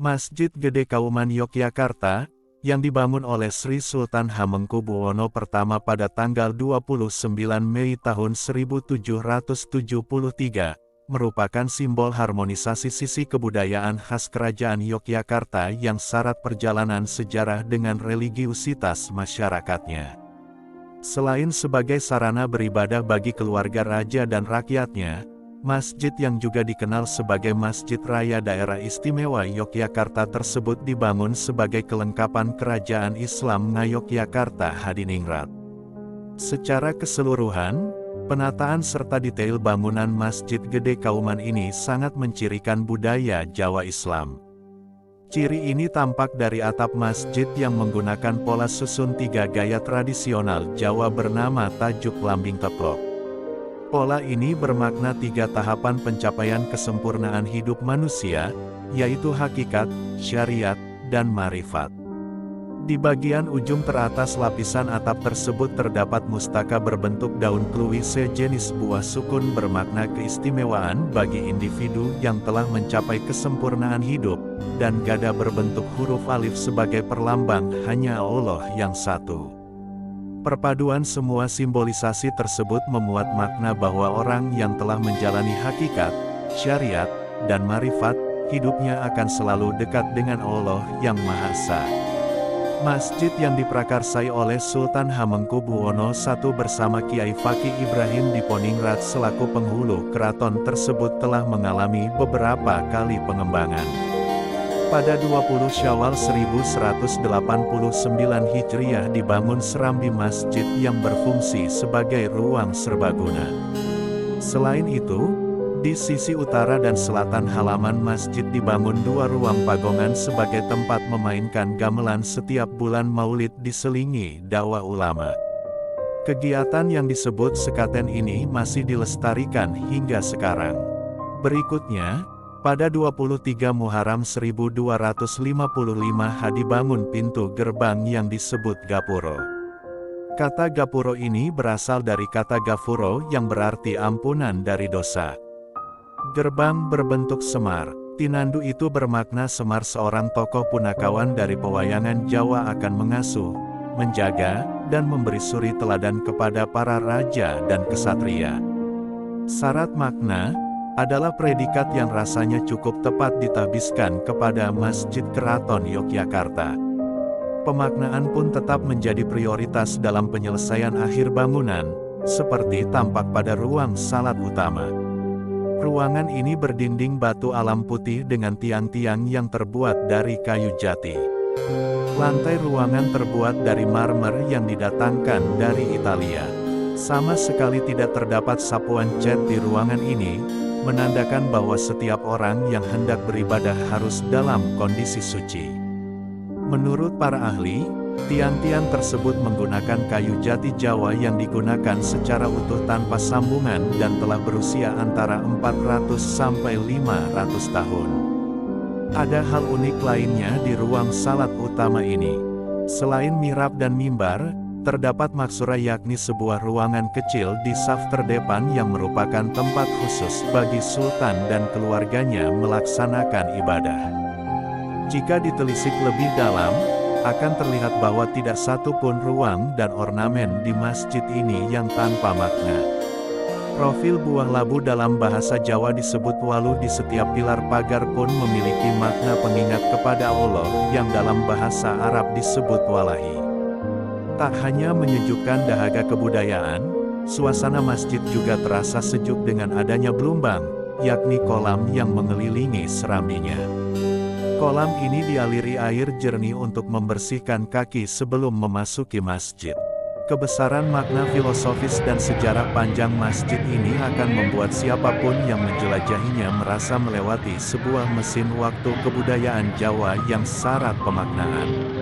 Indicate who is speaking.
Speaker 1: Masjid Gede Kauman Yogyakarta, yang dibangun oleh Sri Sultan Hamengkubuwono I pada tanggal 29 Mei tahun 1773, merupakan simbol harmonisasi sisi kebudayaan khas Kerajaan Yogyakarta yang syarat perjalanan sejarah dengan religiusitas masyarakatnya. Selain sebagai sarana beribadah bagi keluarga raja dan rakyatnya, masjid yang juga dikenal sebagai Masjid Raya Daerah Istimewa Yogyakarta tersebut dibangun sebagai kelengkapan Kerajaan Islam Ngayogyakarta Hadiningrat. Secara keseluruhan, penataan serta detail bangunan Masjid Gede Kauman ini sangat mencirikan budaya Jawa Islam. Ciri ini tampak dari atap masjid yang menggunakan pola susun tiga gaya tradisional Jawa bernama tajuk lambing teplok. Pola ini bermakna tiga tahapan pencapaian kesempurnaan hidup manusia, yaitu hakikat, syariat, dan marifat. Di bagian ujung teratas lapisan atap tersebut terdapat mustaka berbentuk daun kluwi sejenis buah sukun bermakna keistimewaan bagi individu yang telah mencapai kesempurnaan hidup, dan gada berbentuk huruf alif sebagai perlambang hanya Allah yang satu. Perpaduan semua simbolisasi tersebut memuat makna bahwa orang yang telah menjalani hakikat, syariat, dan marifat, hidupnya akan selalu dekat dengan Allah yang Maha Esa. Masjid yang diprakarsai oleh Sultan Hamengkubuwono I bersama Kiai Fakih Ibrahim Diponingrat selaku penghulu keraton tersebut telah mengalami beberapa kali pengembangan. Pada 20 Syawal 1189 Hijriah dibangun serambi masjid yang berfungsi sebagai ruang serbaguna. Selain itu, di sisi utara dan selatan halaman masjid dibangun dua ruang pagongan sebagai tempat memainkan gamelan setiap bulan Maulid diselingi dakwah ulama. Kegiatan yang disebut sekaten ini masih dilestarikan hingga sekarang. Berikutnya, pada 23 Muharram 1255 dibangun pintu gerbang yang disebut Gapuro. Kata Gapuro ini berasal dari kata Gafuro yang berarti ampunan dari dosa. Gerbang berbentuk semar. Tinandu itu bermakna Semar seorang tokoh punakawan dari pewayangan Jawa akan mengasuh, menjaga, dan memberi suri teladan kepada para raja dan kesatria. Syarat makna adalah predikat yang rasanya cukup tepat ditahbiskan kepada Masjid Keraton Yogyakarta. Pemaknaan pun tetap menjadi prioritas dalam penyelesaian akhir bangunan, seperti tampak pada ruang salat utama. Ruangan ini berdinding batu alam putih dengan tiang-tiang yang terbuat dari kayu jati. Lantai ruangan terbuat dari marmer yang didatangkan dari Italia. Sama sekali tidak terdapat sapuan cat di ruangan ini, menandakan bahwa setiap orang yang hendak beribadah harus dalam kondisi suci. Menurut para ahli, tiang-tiang tersebut menggunakan kayu jati Jawa yang digunakan secara utuh tanpa sambungan dan telah berusia antara 400 sampai 500 tahun. Ada hal unik lainnya di ruang salat utama ini. Selain mihrab dan mimbar, terdapat maksura yakni sebuah ruangan kecil di saf terdepan yang merupakan tempat khusus bagi sultan dan keluarganya melaksanakan ibadah. Jika ditelisik lebih dalam, akan terlihat bahwa tidak satu pun ruang dan ornamen di masjid ini yang tanpa makna. Profil buah labu dalam bahasa Jawa disebut waluh di setiap pilar pagar pun memiliki makna pengingat kepada Allah yang dalam bahasa Arab disebut walahi. Tak hanya menyejukkan dahaga kebudayaan, suasana masjid juga terasa sejuk dengan adanya belumbang, yakni kolam yang mengelilingi serambinya. Kolam ini dialiri air jernih untuk membersihkan kaki sebelum memasuki masjid. Kebesaran makna filosofis dan sejarah panjang masjid ini akan membuat siapapun yang menjelajahinya merasa melewati sebuah mesin waktu kebudayaan Jawa yang syarat pemaknaan.